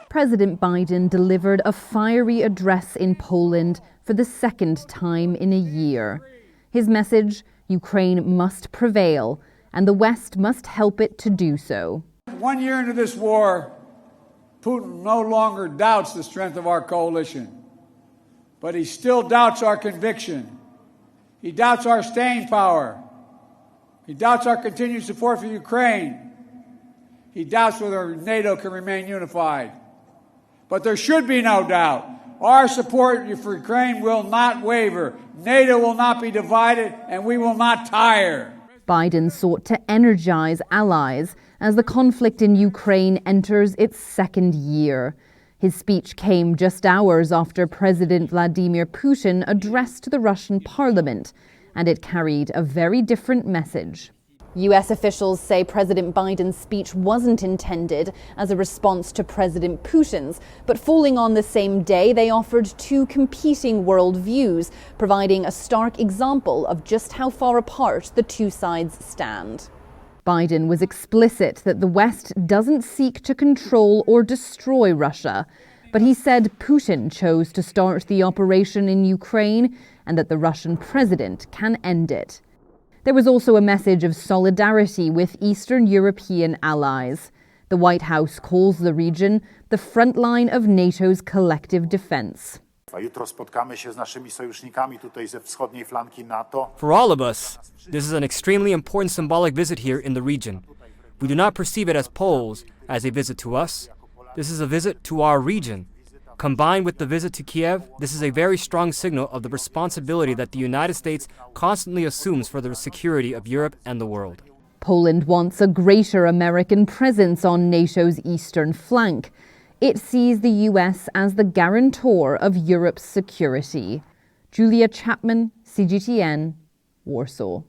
President Biden delivered a fiery address in Poland for the second time in a year. His message: Ukraine must prevail, and the West must help it to do so. 1 year into this war, Putin no longer doubts the strength of our coalition, but he still doubts our conviction. He doubts our staying power. He doubts our continued support for Ukraine. He doubts whether NATO can remain unified. But there should be no doubt. Our support for Ukraine will not waver. NATO will not be divided, and we will not tire. Biden sought to energize allies as the conflict in Ukraine enters its second year. His speech came just hours after President Vladimir Putin addressed the Russian parliament, and it carried a very different message. U.S. officials say President Biden's speech wasn't intended as a response to President Putin's, but falling on the same day, they offered two competing worldviews, providing a stark example of just how far apart the two sides stand. Biden was explicit that the West doesn't seek to control or destroy Russia, but he said Putin chose to start the operation in Ukraine and that the Russian president can end it. There was also a message of solidarity with Eastern European allies. The White House calls the region the front line of NATO's collective defense. For all of us, this is an extremely important symbolic visit here in the region. We do not perceive it as Poles as a visit to us. This is a visit to our region. Combined with the visit to Kyiv, this is a very strong signal of the responsibility that the United States constantly assumes for the security of Europe and the world. Poland wants a greater American presence on NATO's eastern flank. It sees the U.S. as the guarantor of Europe's security. Chapman, CGTN, Warsaw.